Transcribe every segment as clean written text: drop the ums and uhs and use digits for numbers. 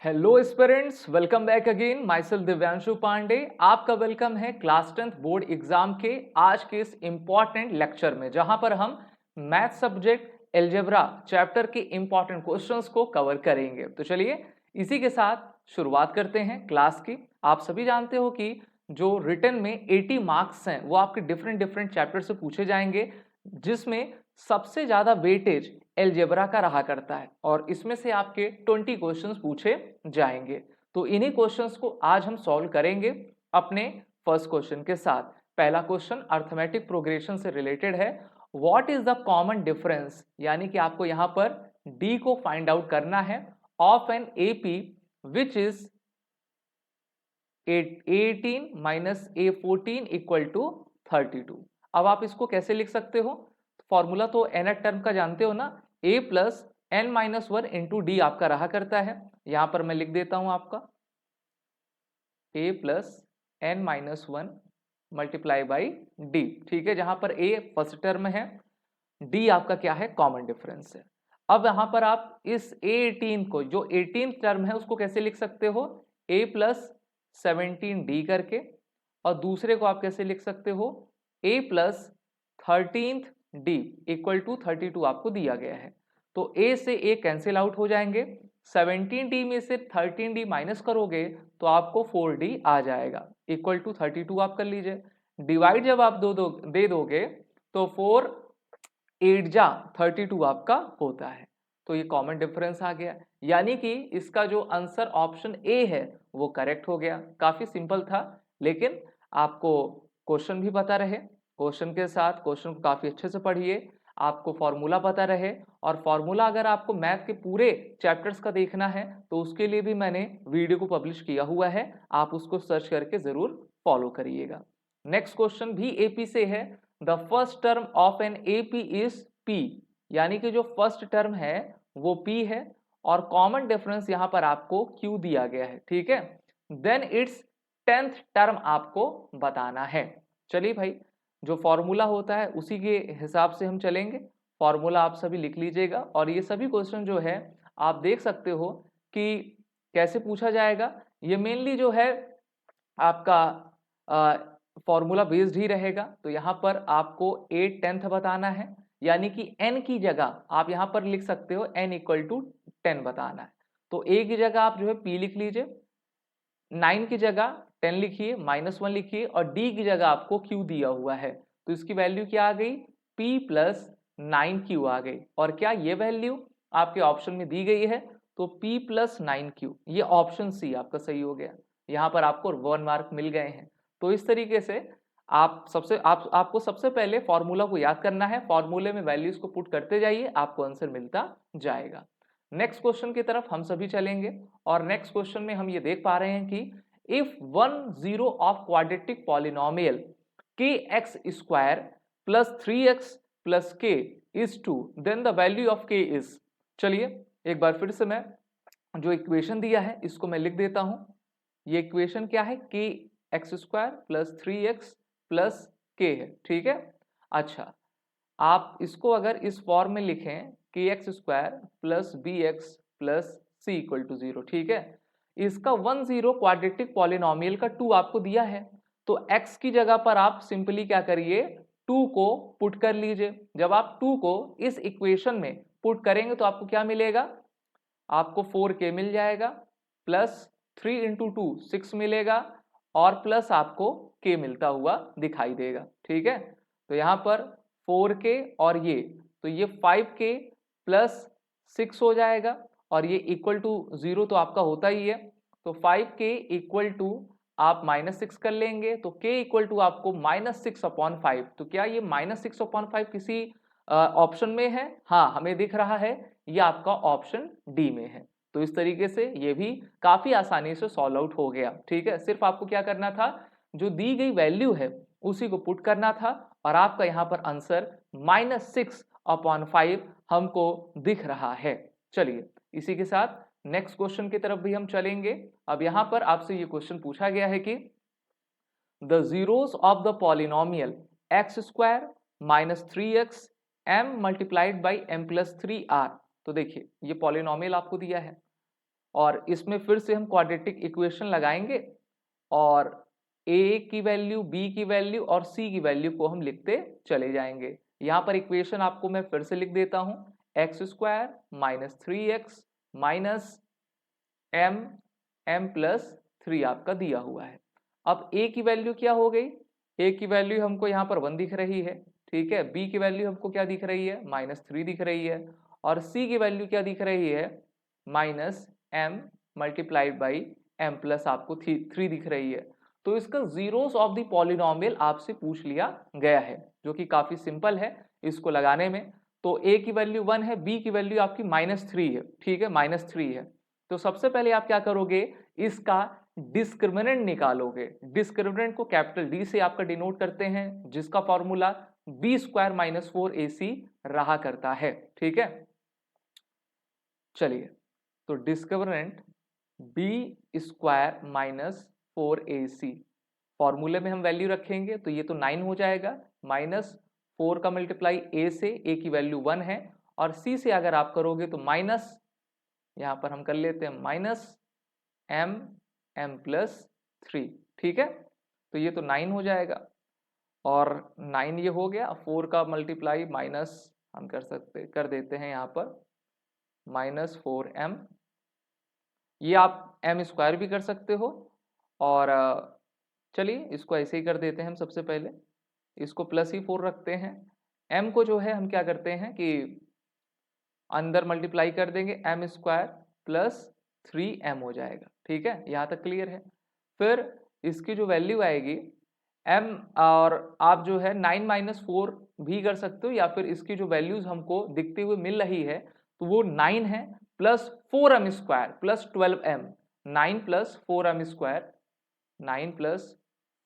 Hello students, welcome back again. Myself Divyanshu Pandey. आपका welcome है class 10th board exam के आज के इस इंपॉर्टेंट लेक्चर में, जहां पर हम मैथ सब्जेक्ट एलजेब्रा चैप्टर के इंपॉर्टेंट क्वेश्चंस को कवर करेंगे। तो चलिए इसी के साथ शुरुआत करते हैं क्लास की। आप सभी जानते हो कि जो रिटन में 80 मार्क्स हैं वो आपके डिफरेंट डिफरेंट चैप्टर से पूछे जाएंगे, जिसमें सबसे ज्यादा वेटेज एलजेब्रा का रहा करता है और इसमें से आपके 20 क्वेश्चंस पूछे जाएंगे। तो इन्हीं क्वेश्चंस को आज हम सॉल्व करेंगे अपने फर्स्ट क्वेश्चन के साथ। पहला क्वेश्चन अर्थमेटिक प्रोग्रेशन से रिलेटेड है। What is the common difference, यानी कि आपको यहां पर डी को फाइंड आउट करना है, of N AP which is 18 minus A14 equal to 32। अब आप इसको कैसे लिख सकते हो? फॉर्मूला तो nth टर्म का जानते हो ना, a plus N minus one into D आपका रहा करता है। यहां पर मैं लिख देता हूं आपका a plus N minus one multiply by D. ठीक है, जहां पर a फर्स्ट टर्म है, d आपका क्या है, कॉमन डिफरेंस है। अब यहां पर आप इस A18 को, जो 18th टर्म है, उसको कैसे लिख सकते हो? a प्लस 17d करके, और दूसरे को आप कैसे लिख सकते हो? a plus 13th d equal to 32 आपको दिया गया है। तो a से a कैंसिल आउट हो जाएंगे, 17d में से 13d माइनस करोगे तो आपको 4d आ जाएगा, इक्वल टू 32 आप कर लीजिए। डिवाइड जब आप दे दोगे तो 4 8 जा 32 आपका होता है। तो ये कॉमन डिफरेंस आ गया, यानी कि इसका जो आंसर ऑप्शन ए है वो करेक्ट हो गया। काफी सिंपल था, लेकिन आपको क्वेश्चन भी पता रहे, क्वेश्चन के साथ क्वेश्चन को काफी अच्छे से पढ़िए, आपको फॉर्मूला पता रहे। और फॉर्मूला अगर आपको मैथ के पूरे चैप्टर्स का देखना है तो उसके लिए भी मैंने वीडियो को पब्लिश किया हुआ है, आप उसको सर्च करके जरूर फॉलो करिएगा। नेक्स्ट क्वेश्चन भी एपी से है। The first term of N AP is P, यानी कि जो फर्स्ट टर्म है वो पी है और कॉमन डिफरेंस यहां पर आपको क्यू दिया गया है। ठीक है, देन इट्स 10th टर्म आपको बताना है। चलिए भाई, जो फॉर्मूला होता है उसी के हिसाब से हम चलेंगे। फॉर्मूला आप सभी लिख लीजिएगा, और ये सभी क्वेश्चन जो है आप देख सकते हो कि कैसे पूछा जाएगा। ये मेनली जो है आपका फॉर्मूला बेस्ड ही रहेगा। तो यहाँ पर आपको 8/10 बताना है, यानी कि n की जगह आप यहाँ पर लिख सकते हो n इक्वल टू 10 बताना है। तो a की जगह आप जो है p लिख लीजिए, 9 की जगह 10 लिखिए, -1 लिखिए, और d की जगह आपको q दिया हुआ है। तो इसकी वैल्यू क्या आ गई? p प्लस 9q आ गई। और क्या ये वैल्यू आपके ऑप्शन में दी गई है? तो p प्लस 9q, ये ऑप्शन सी आपका सही हो गया। यहाँ पर आपको 1 मार्क मिल गए हैं। तो इस तरीके से आपको सबसे पहले फॉर्मूला को याद करना है, फॉर्मूले में वैल्यूज को पुट करते जाइए, आपको आंसर मिलता जाएगा। नेक्स्ट क्वेश्चन की तरफ हम सभी चलेंगे, और नेक्स्ट क्वेश्चन में हम ये देख पा रहे हैं कि if one zero of quadratic polynomial के x square plus 3x plus k is 2, then the value of k is. चलिए एक बार फिर से मैं जो इक्वेशन दिया है इसको मैं लिख देता हूं। ये इक्वेशन क्या है? के x square plus 3x plus के है। ठीक है, अच्छा, आप इसको अगर इस फॉर्म में लिखें के x square plus B X plus C equal to 0, ठीक है, इसका 10 क्वाड्रेटिक पॉलिनोमियल का 2 आपको दिया है। तो x की जगह पर आप सिंपली क्या करिए, 2 को पुट कर लीजिए। जब आप 2 को इस इक्वेशन में पुट करेंगे तो आपको क्या मिलेगा? आपको 4k मिल जाएगा, प्लस 3 इंटू 2 6 मिलेगा, और प्लस आपको k मिलता हुआ दिखाई देगा। ठीक है, तो यहाँ पर 4k और ये, तो ये 5k प्लस 6 हो जाएगा, और ये इक्वल टू 0 तो आपका होता ही है। तो 5k इक्वल टू आप -6 कर लेंगे, तो k इक्वल टू आपको -6/5। तो क्या ये -6/5 किसी ऑप्शन में है? हाँ, हमें दिख रहा है, ये आपका ऑप्शन डी में है। तो इस तरीके से ये भी काफी आसानी से सॉल्व आउट हो गया। ठीक है, सिर्फ आपको क्या करना था, जो दी गई वैल्यू है उसी को पुट करना था, और आपका यहाँ पर आंसर -6/5 हमको दिख रहा है। चलिए इसी के साथ नेक्स्ट क्वेश्चन की तरफ भी हम चलेंगे। अब यहाँ पर आपसे ये क्वेश्चन पूछा गया है कि the zeros of the polynomial x square minus 3x m multiplied by m plus 3r। तो देखिए ये पॉलिनोमियल आपको दिया है, और इसमें फिर से हम क्वाड्रेटिक इक्वेशन लगाएंगे और a की वैल्यू, b की वैल्यू और c की वैल्यू को हम लिखते चले जाएंगे। यहाँ पर इक्वेशन आपको मैं फिर से लिख देता हूँ, x square minus 3x minus m plus 3 आपका दिया हुआ है। अब a की वैल्यू क्या हो गई, a की वैल्यू हमको यहाँ पर 1 दिख रही है, ठीक है। b की वैल्यू हमको क्या दिख रही है, -3 दिख रही है। और c की वैल्यू क्या दिख रही है, -m multiplied by m plus आपको 3 दिख रही है। तो इसका जीरोस ऑफ द पॉलिनोमियल आपसे पूछ लिया गया है, जो कि काफी सिंपल है इसको लगाने में। तो a की वैल्यू 1 है, b की वैल्यू आपकी -3 है, ठीक है, -3 है। तो सबसे पहले आप क्या करोगे, इसका डिस्क्रिमिनेंट निकालोगे। डिस्क्रिमिनेंट को कैपिटल डी से आपका डिनोट करते हैं, जिसका formula B square minus 4ac रहा करता है, ठीक है। चलिए, तो discriminant B square minus 4ac, फॉर्मूले में हम वैल्यू रखेंगे तो ये तो 9 हो जाएगा, -4 का मल्टीप्लाई a से, a की वैल्यू 1 है, और c से अगर आप करोगे तो माइनस, यहां पर हम कर लेते हैं m प्लस 3, ठीक है। तो ये तो 9 हो जाएगा, और 9 ये हो गया, 4 का मल्टीप्लाई माइनस हम कर देते हैं यहाँ पर -4m, ये आप m स्क्वायर भी कर सकते हो। और चलिए इसको ऐसे ही कर देते हैं हम, सबसे पहले इसको प्लस ही 4 रखते हैं। m को जो है हम क्या करते हैं कि अंदर मल्टीप्लाई कर देंगे, m स्क्वायर प्लस 3m हो जाएगा, ठीक है, यहाँ तक क्लियर है। फिर इसकी जो वैल्यू आएगी m, और आप जो है 9 माइनस 4 भी कर सकते हो, या फिर इसकी जो वैल्यूज हमको दिखते हुए मिल रही है तो वो 9 है plus 4m square plus 12m, 9 plus 4m square, 9 plus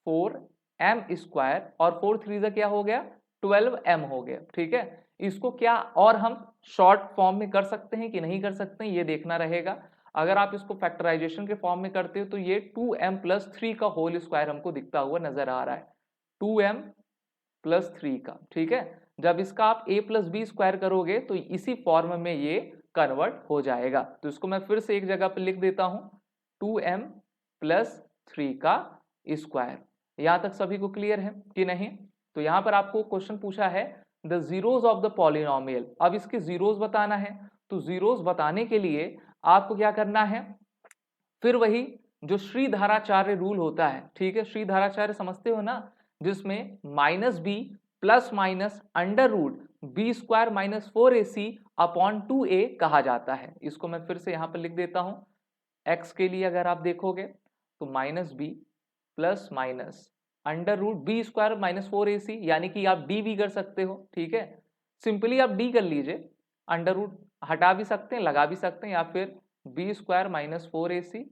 4m square, और 4 3 का क्या हो गया, 12m हो गया, ठीक है। इसको क्या और हम शॉर्ट फॉर्म में कर सकते हैं कि नहीं कर सकते हैं, ये देखना रहेगा। अगर आप इसको फैक्टराइजेशन के फॉर्म में करते हो तो ये 2m प्लस 3 का होल स्क्वायर हमको दिखता हुआ नजर आ रहा है, 2m प्लस 3 का, ठीक है। जब इसका आप a प्लस बी स्क्वायर करोगे तो इसी फॉर्म में ये कन्वर्ट हो जाएगा। तो इसको मैं फिर से एक जगह पर लिख देता हूं, 2m प्लस 3 का स्क्वायर। यहां तक सभी को क्लियर है कि नहीं। तो यहां पर आपको क्वेश्चन पूछा है the zeros of the polynomial, अब इसके जीरोस बताना है। तो जीरोस बताने के लिए आपको क्या करना है, फिर वही जो श्रीधराचार्य रूल होता है, ठीक है, श्रीधराचार्य समझते हो ना, जिसमें -b plus minus under root B square minus 4ac upon 2a कहा जाता है। इसको मैं फिर से यहां पर लिख देता हूं, x के लिए अगर आप देखोगे तो -b plus minus under root B square minus 4ac, यानी कि आप d भी कर सकते हो, ठीक है। सिंपली आप d कर लीजिए, अंडर रूट हटा भी सकते हैं, लगा भी सकते हैं, या फिर B square minus 4ac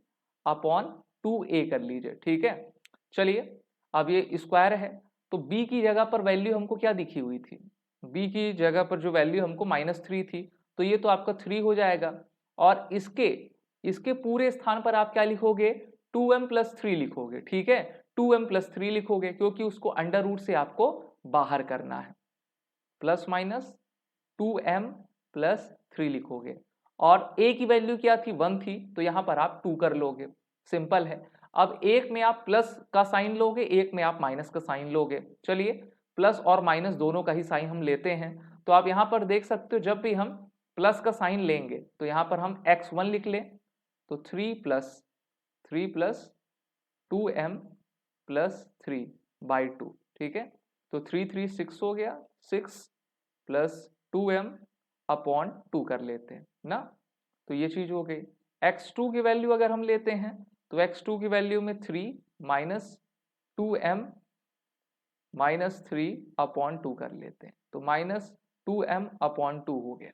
upon 2a कर लीजिए, ठीक है। चलिए, अब ये स्क्वायर है तो b की जगह पर वैल्यू हमको क्या दिखी हुई थी, b की जगह पर जो वैल्यू हमको -3 थी, तो ये तो आपका 3 हो जाएगा। और इसके पूरे स्थान पर आप क्या लिखोगे, 2m प्लस 3 लिखोगे, ठीक है, 2m प्लस 3 लिखोगे, क्योंकि उसको अंडर रूट से आपको बाहर करना है। प्लस माइनस 2m प्लस 3 लिखोगे, और a की वैल्यू क्या थी, 1 थी, तो यहां पर आप 2 कर लोगे, सिंपल है। अब एक में आप प्लस का साइन लोगे, एक में आप माइनस का साइन लोगे। चलिए, प्लस और माइनस दोनों का ही साइन हम लेते हैं। तो आप यहां पर देख सकते हो, जब भी हम प्लस का साइन लेंगे तो यहां पर हम x1 लिख लें, तो 3 प्लस 2m प्लस 3 बाई 2, ठीक है। तो 3 3 6 हो गया, 6 प्लस 2m अपॉन 2 कर लेते हैं ना। तो ये चीज हो गई। x2 की वैल्यू अगर हम लेते हैं तो x2 की वैल्यू में 3 माइनस 2m माइनस 3 अपॉन 2 कर लेते हैं, तो -2m अपॉन 2 हो गया।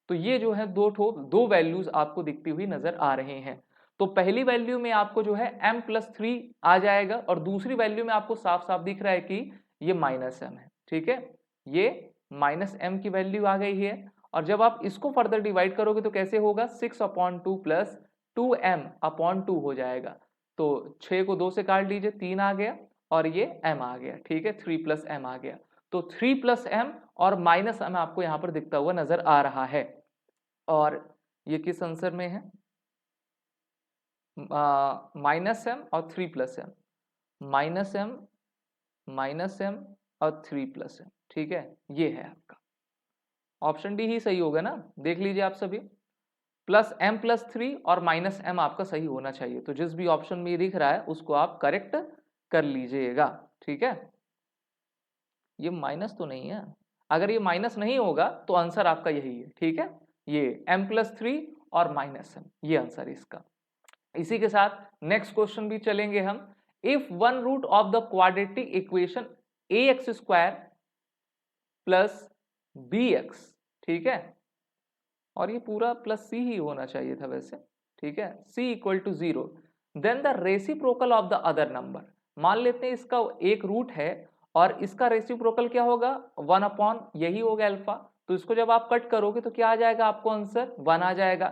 तो ये जो है दो वैल्यूज आपको दिखती हुई नजर आ रहे हैं। तो पहली वैल्यू में आपको जो है m प्लस 3 आ जाएगा, और दूसरी वैल्यू में आपको साफ साफ दिख रहा है कि ये -m है, ठीक है, ये -m की वैल्यू आ गई है। और जब आप इसको फर्दर डिवाइड करोगे तो कैसे होगा, 6 अपॉन 2 प्लस 2m अपॉन 2 हो जाएगा। तो 6 को 2 से काट लीजिए, 3 आ गया, और ये m आ गया, ठीक है, 3 प्लस m आ गया। तो 3 प्लस m और माइनस m आपको यहाँ पर दिखता हुआ नजर आ रहा है। और ये किस आंसर में है, माइनस एम और 3 प्लस एम, माइनस एम और 3 प्लस एम, ठीक है, ये है आपका ऑप्शन डी ही सही होगा ना, देख लीजिए आप सभी, प्लस एम प्लस 3 और माइनस एम आपका सही होना चाहिए। तो जिस भी ऑप्शन में दिख रहा है उसको आप करेक्ट कर लीजिएगा, ठीक है। ये माइनस तो नहीं है, अगर ये माइनस नहीं होगा तो आंसर आपका यही है, ठीक है, ये m प्लस 3 और माइनस एम, ये आंसर है इसका। इसी के साथ नेक्स्ट क्वेश्चन भी चलेंगे हम। If one root of the quadratic equation ax square plus bx, ठीक है, और ये पूरा प्लस c ही होना चाहिए था वैसे, ठीक है, c equal to 0, then the reciprocal of the other number, मान लेते हैं इसका एक रूट है और इसका रेसिप्रोकल क्या होगा 1 अपॉन यही होगा अल्फा, तो इसको जब आप कट करोगे तो क्या आ जाएगा आपको आंसर 1 आ जाएगा।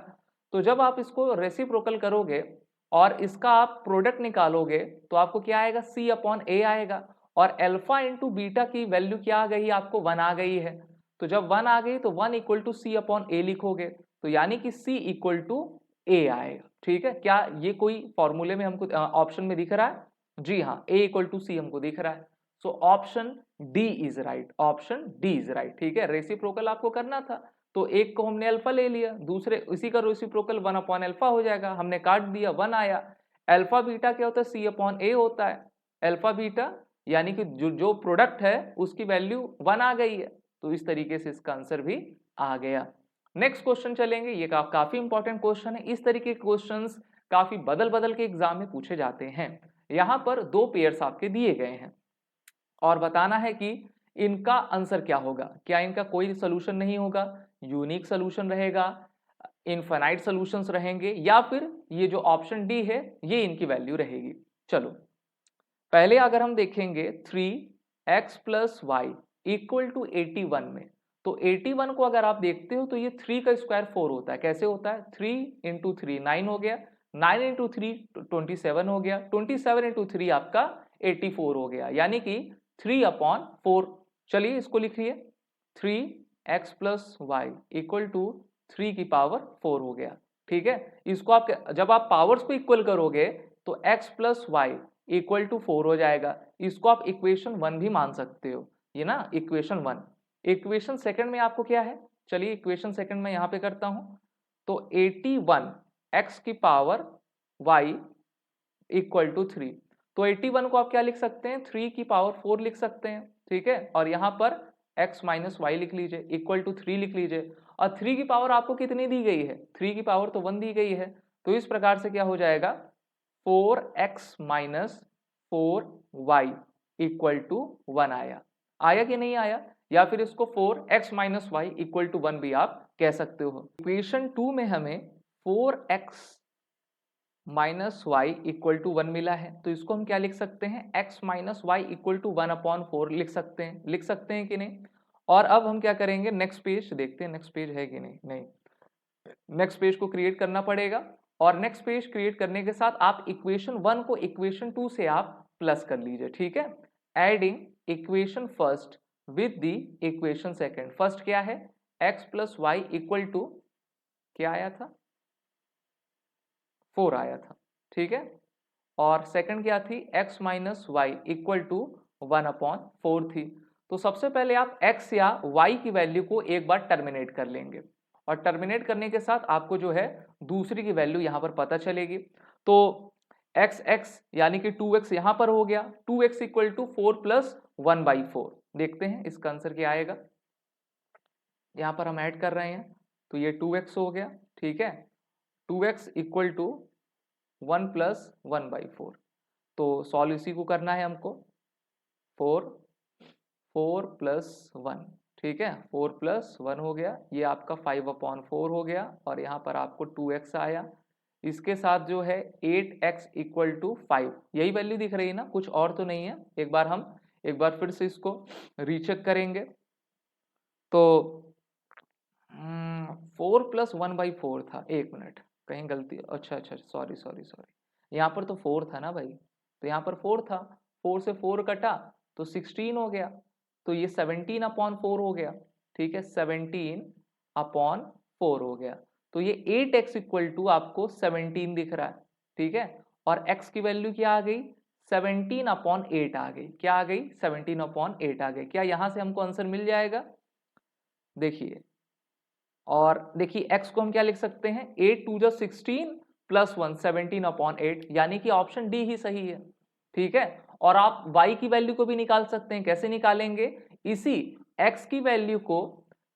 तो जब आप इसको रेसिप्रोकल करोगे और इसका आप प्रोडक्ट निकालोगे तो आपको क्या आएगा c अपॉन ए आएगा, और अल्फा इंटू बीटा की वैल्यू क्या आ गई आपको 1 आ गई है। तो जब 1 आ गई तो 1 इक्वल टू सी अपॉन ए लिखोगे, तो यानी कि c इक्वल टू ए आएगा, ठीक है। क्या ये कोई फॉर्मूले में हमको ऑप्शन में दिख रहा है? जी हाँ, a इक्वल टू सी हमको दिख रहा है। So option D is right, option D is right, ठीक है। रेसिप्रोकल आपको करना था तो एक को हमने अल्फा ले लिया, दूसरे इसी का रेसिप्रोकल 1 अपॉन अल्फा हो जाएगा, हमने काट दिया 1 आया। अल्फा बीटा क्या होता है c अपॉन ए होता है, अल्फा बीटा यानी कि जो प्रोडक्ट है उसकी वैल्यू 1 आ गई है, तो इस तरीके से इसका आंसर भी आ गया। नेक्स्ट क्वेश्चन चलेंगे, ये काफी इंपॉर्टेंट क्वेश्चन है, इस तरीके के क्वेश्चंस काफी बदल बदल के एग्जाम में पूछे जाते हैं। यहाँ पर 2 पेयर्स आपके दिए गए हैं और बताना है कि इनका आंसर क्या होगा, क्या इनका कोई सोल्यूशन नहीं होगा, यूनिक सोल्यूशन रहेगा, इनफाइनाइट सॉल्यूशंस रहेंगे, या फिर ये जो ऑप्शन डी है ये इनकी वैल्यू रहेगी। चलो पहले अगर हम देखेंगे 3x plus Y equal to 81 में, तो 81 को अगर आप देखते हो तो ये 3 का स्क्वायर 4 होता है। कैसे होता है? 3 इंटू 3 9 हो गया, 9 इंटू 3 27 हो गया, 27 इंटू 3 आपका 84 हो गया, यानी कि 3 अपॉन 4। चलिए इसको लिखिए, 3x plus Y equal to 3 की पावर 4 हो गया, ठीक है। इसको आप जब आप पावर्स को इक्वल करोगे तो x plus Y equal to 4 हो जाएगा। इसको आप इक्वेशन 1 भी मान सकते हो, ये ना इक्वेशन 1। इक्वेशन सेकंड में आपको क्या है, चलिए इक्वेशन सेकंड में यहाँ पे करता हूं, तो 81 x की पावर y इक्वल टू 3, तो 81 को आप क्या लिख सकते हैं 3 की पावर 4 लिख सकते हैं, ठीक है। और यहाँ पर x माइनस वाई लिख लीजिए इक्वल टू 3 लिख लीजिए, और 3 की पावर आपको कितनी दी गई है, 3 की पावर तो 1 दी गई है, तो इस प्रकार से क्या हो जाएगा 4x minus 4y equal to 1 आया। आया कि नहीं आया? या फिर इसको 4x minus Y equal to 1 भी आप कह सकते हो। इक्वेशन 2 में हमें 4x minus Y equal to 1 मिला है, तो इसको हम क्या लिख सकते हैं x minus Y equal to 1 upon 4 लिख सकते हैं कि नहीं। और अब हम क्या करेंगे, नेक्स्ट पेज देखते हैं, नेक्स्ट पेज है कि नहीं, नेक्स्ट पेज को क्रिएट करना पड़ेगा, और नेक्स्ट पेज क्रिएट करने के साथ आप इक्वेशन 1 को इक्वेशन 2 से आप प्लस कर लीजिए, ठीक है। Adding equation first with the equation second, first क्या है x plus Y equal to क्या आया था 4 आया था, ठीक है, और सेकंड क्या थी x minus Y equal to 1 upon 4 थी। तो सबसे पहले आप x या y की वैल्यू को एक बार टर्मिनेट कर लेंगे, और टर्मिनेट करने के साथ आपको जो है दूसरी की वैल्यू यहाँ पर पता चलेगी। तो x यानी कि 2x यहाँ पर हो गया, 2x equal to 4 plus 1 by 4, देखते हैं इसका आंसर क्या आएगा। यहाँ पर हम ऐड कर रहे हैं तो ये 2x हो गया, ठीक है, 2x equal to 1 plus 1 by 4, तो सॉल्व इसी को करना है हमको, 4 प्लस 1, ठीक है, 4 प्लस 1 हो गया, ये आपका 5 अपॉन 4 हो गया, और यहाँ पर आपको 2x आया, इसके साथ जो है 8x इक्वल टू 5, यही वैल्यू दिख रही है ना, कुछ और तो नहीं है। एक बार फिर से इसको रीचेक करेंगे, तो 4 प्लस 1 बाई 4 था, एक मिनट कहीं गलती, अच्छा सॉरी, यहाँ पर तो 4 था ना भाई, तो यहाँ पर 4 था, 4 से 4 कटा तो 16 हो गया, तो ये 17 अपॉन 4 हो गया, ठीक है, 17 अपॉन 4 हो गया, तो ये 8x इक्वल टू आपको 17 दिख रहा है, ठीक है, और x की वैल्यू क्या आ गई 17/8 आ गई। क्या आ गई 17/8 आ गई। क्या यहां से हमको आंसर मिल जाएगा? देखिए, और देखिए x को हम क्या लिख सकते हैं 8 2 16 प्लस 1 17/8, यानी कि ऑप्शन डी ही सही है। ठीक है, और आप y की वैल्यू को भी निकाल सकते हैं। कैसे निकालेंगे? इसी x की वैल्यू को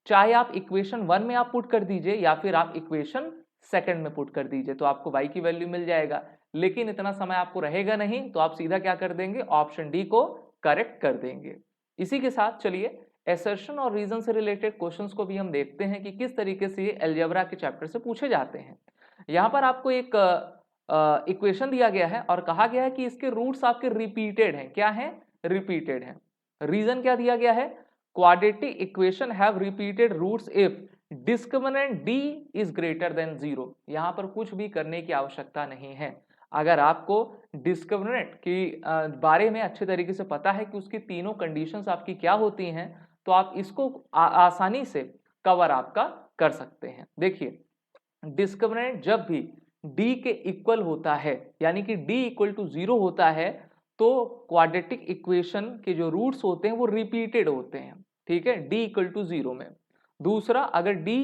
चाहे आप इक्वेशन 1 में आप पुट कर दीजिए या फिर आप इक्वेशन सेकंड में पुट कर दीजिए, तो आपको y की वैल्यू मिल जाएगा। लेकिन इतना समय आपको रहेगा नहीं, तो आप सीधा क्या कर देंगे, ऑप्शन डी को करेक्ट कर देंगे। इसी के साथ चलिए एसर्शन और रीजन से रिलेटेड क्वेश्चंस को भी हम देखते हैं कि किस तरीके से ये अलजेब्रा के चैप्टर से पूछे जाते हैं। यहाँ पर आपको एक इक्वेशन दिया गया है और कहा गया है कि इसके रूट्स आपके रिपीटेड हैं। क्या हैं? रिपीटेड हैं। रीजन क्या दिया गया है? Quadratic equation have repeated roots if discriminant D is greater than 0। यहाँ पर कुछ भी करने की आवश्यकता नहीं है। अगर आपको डिस्क्रिमिनेंट की बारे में अच्छे तरीके से पता है कि उसकी तीनों कंडीशंस आपकी क्या होती हैं, तो आप इसको आसानी से कवर आपका कर सकते हैं। देखिए, डिस्क्रिमिनेंट जब भी d के इक्वल होता है, यानी कि d इक्वल टू 0 होता है, तो क्वाड्रेटिक इक्वेशन के जो रूट्स होते हैं वो रिपीटेड होते हैं। ठीक है, d इक्वल टू 0 में। दूसरा, अगर d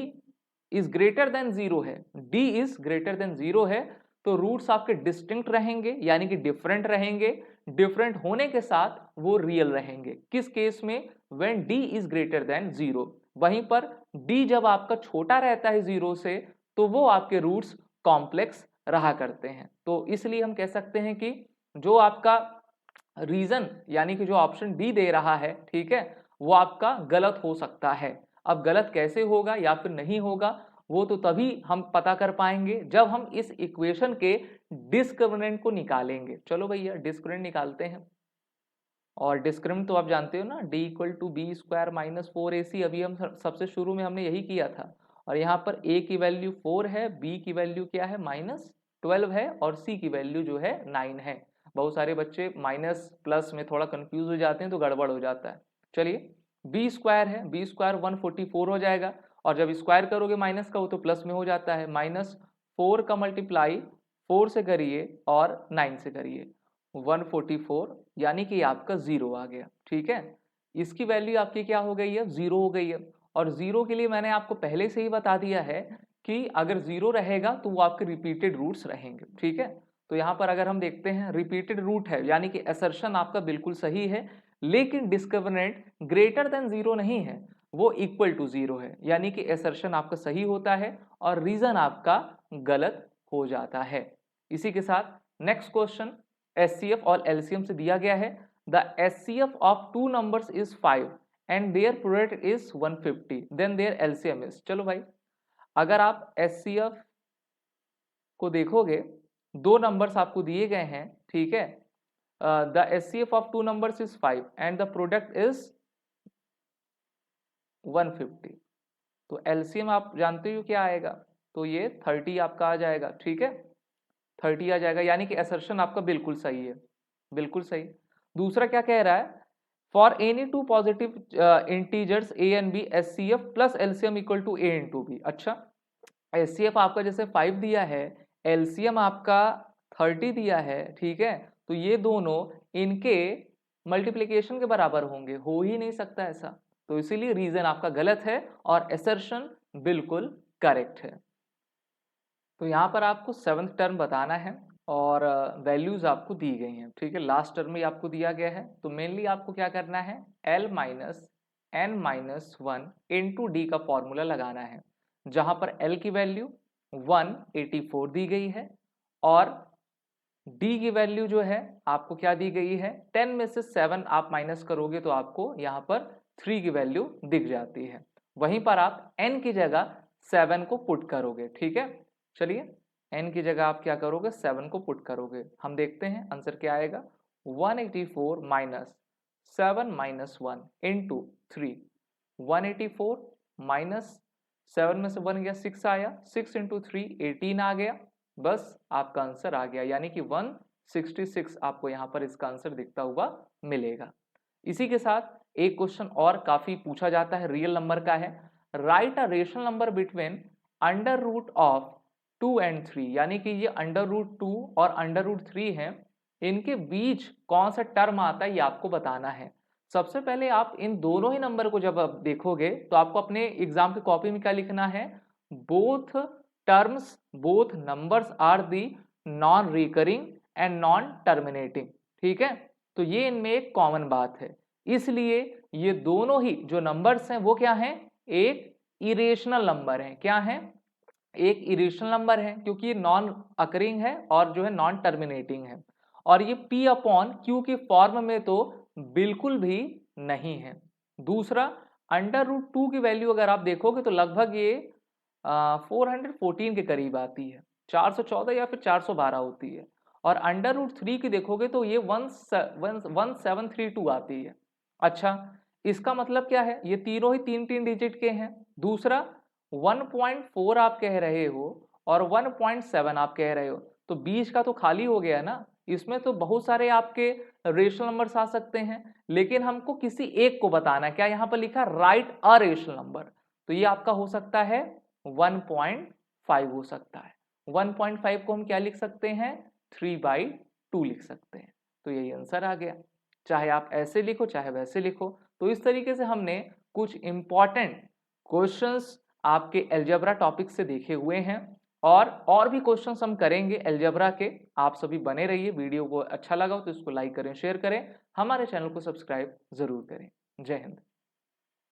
इज ग्रेटर देन 0 है, d इज ग्रेटर देन 0 है, तो रूट्स आपके डिस्टिंक्ट रहेंगे, यानी कि डिफरेंट रहेंगे। डिफरेंट होने के साथ वो रियल रहेंगे। किस केस में? When d is greater than 0। वहीं पर d जब आपका छोटा रहता है 0 से, तो वो आपके रूट्स कॉम्प्लेक्स रहा करते हैं। तो इसलिए हम कह सकते हैं कि जो आपका रीजन यानी कि जो ऑप्शन डी दे रहा है, ठीक है, वो आपका गलत हो सकता है। अब गलत कैसे होगा या फिर नहीं होगा, वो तो तभी हम पता कर पाएंगे जब हम इस इक्वेशन के डिस्क्रिमिनेंट को निकालेंगे। चलो भैया डिस्क्रिमिनेंट निकालते हैं। और डिस्क्रिमिनेंट तो आप जानते हो ना, d equal to B square minus 4ac। अभी हम सबसे शुरू में हमने यही किया था। और यहाँ पर a की वैल्यू 4 है, b की वैल्यू क्या है -12 है, और c की वैल्यू जो है 9 है। बहुत सारे बच्चे माइनस प्लस में थोड़ा कंफ्यूज हो जाते हैं, तो गड़बड़ हो जाता है। चलिए, b स्क्वायर है, b स्क्वायर 144 हो जाएगा, और जब स्क्वायर करोगे माइनस का वो तो प्लस में हो जाता है। -4 का मल्टीप्लाई 4 से करिए और 9 से करिए, 144, यानी कि आपका 0 आ गया। ठीक है, इसकी वैल्यू आपकी क्या हो गई है? 0 हो गई है। और 0 के लिए मैंने आपको पहले से ही बता दिया है कि अगर 0 रहेगा तो वो आपके रिपीटेड रूट्स रहेंगे। ठीक है, तो यहाँ पर अगर हम देखते हैं रिपीटेड रूट है, यानी कि असर्शन आपका बिल्कुल सही है, लेकिन डिस्क्रिमिनेंट ग्रेटर देन 0 नहीं है, वो इक्वल टू 0 है, यानी कि असर्शन आपका सही होता है और रीजन आपका गलत हो जाता है। इसी के साथ नेक्स्ट क्वेश्चन HCF और LCM से दिया गया है। The HCF of two numbers is 5 and their product is 150, then their LCM is. चलो भाई, अगर आप HCF को देखोगे, दो नंबर्स आपको दिए गए हैं। ठीक है, the HCF of two numbers is 5 and the product is 150, तो LCM आप जानते हो क्या आएगा, तो ये 30 आपका आ जाएगा। ठीक है, 30 आ जाएगा, यानी कि असर्शन आपका बिल्कुल सही है, बिल्कुल सही। दूसरा क्या कह रहा है? For any two positive integers a and b, HCF plus LCM equal to a into B. अच्छा, HCF आपका जैसे 5 दिया है, LCM आपका 30 दिया है, ठीक है, तो ये दोनों इनके मल्टीप्लिकेशन के बराबर होंगे, हो ही नहीं सकता ऐसा। तो इसीलिए रीजन आपका गलत है और असर्शन बिल्कुल करेक्ट है। तो यहाँ पर आपको 7th टर्म बताना है और वैल्यूज आपको दी गई हैं। ठीक है, लास्ट टर्म में आपको दिया गया है, तो मेनली आपको क्या करना है, L minus n minus 1 into D का फॉर्मूला लगाना है, जहां पर L की वैल्यू 184 दी गई है और D की वैल्यू जो है आपको क्या दी गई है, 10 में से 7 आप माइनस करोगे तो आपको यहाँ पर 3 की वैल्यू दिख जाती है। वहीं पर आप n की जगह 7 को पुट करोगे। ठीक है, चलिए n की जगह आप क्या करोगे, 7 को पुट करोगे। हम देखते हैं आंसर क्या आएगा, 184 माइनस 7 माइनस 1 इंटू 3, 184 माइनस 7 में से 1 गया, 6 आया, 6 इंटू 3 18 आ गया। बस आपका आंसर आ गया, यानी कि 166 आपको यहाँ पर इसका आंसर दिखता हुआ मिलेगा। इसी के साथ एक क्वेश्चन और काफी पूछा जाता है, रियल नंबर का है। Right a rational number between under root of 2 and 3, यानी कि ये √2 और √3 है, इनके बीच कौन सा टर्म आता है ये आपको बताना है। सबसे पहले आप इन दोनों ही नंबर को जब आप देखोगे तो आपको अपने एग्जाम की कॉपी में क्या लिखना है, both terms both numbers are the non recurring and non terminating. ठीक है, तो ये इनमें एक कॉमन बात है, इसलिए ये दोनों ही जो नंबर्स हैं वो क्या हैं, एक इरेशनल नंबर हैं। क्या है, एक इरेशनल नंबर है क्योंकि ये नॉन अकरिंग है और जो है नॉन टर्मिनेटिंग है, और ये p अपॉन क्यू की फॉर्म में तो बिल्कुल भी नहीं है। दूसरा, √2 की वैल्यू अगर आप देखोगे तो लगभग ये 414 के करीब आती है, 414 या फिर 412 होती है, और √3 की देखोगे तो ये 1732 आती है। अच्छा, इसका मतलब क्या है, ये तीनों ही 3 डिजिट के हैं। दूसरा, 1.4 आप कह रहे हो और 1.7 आप कह रहे हो, तो बीच का तो खाली हो गया ना, इसमें तो बहुत सारे आपके रेशनल नंबर्स आ सकते हैं, लेकिन हमको किसी एक को बताना है। क्या यहाँ पर लिखा, राइट अ रेशनल नंबर, तो ये आपका हो सकता है 1.5 हो सकता है। 1.5 को हम क्या लिख सकते हैं, 3/2 लिख सकते हैं। तो यही आंसर आ गया, चाहे आप ऐसे लिखो चाहे वैसे लिखो। तो इस तरीके से हमने कुछ इंपॉर्टेंट क्वेश्चंस आपके अलजेब्रा टॉपिक से देखे हुए हैं, और भी क्वेश्चंस हम करेंगे अलजेब्रा के। आप सभी बने रहिए, वीडियो को अच्छा लगा हो तो इसको लाइक करें, शेयर करें, हमारे चैनल को सब्सक्राइब जरूर करें। जय हिंद।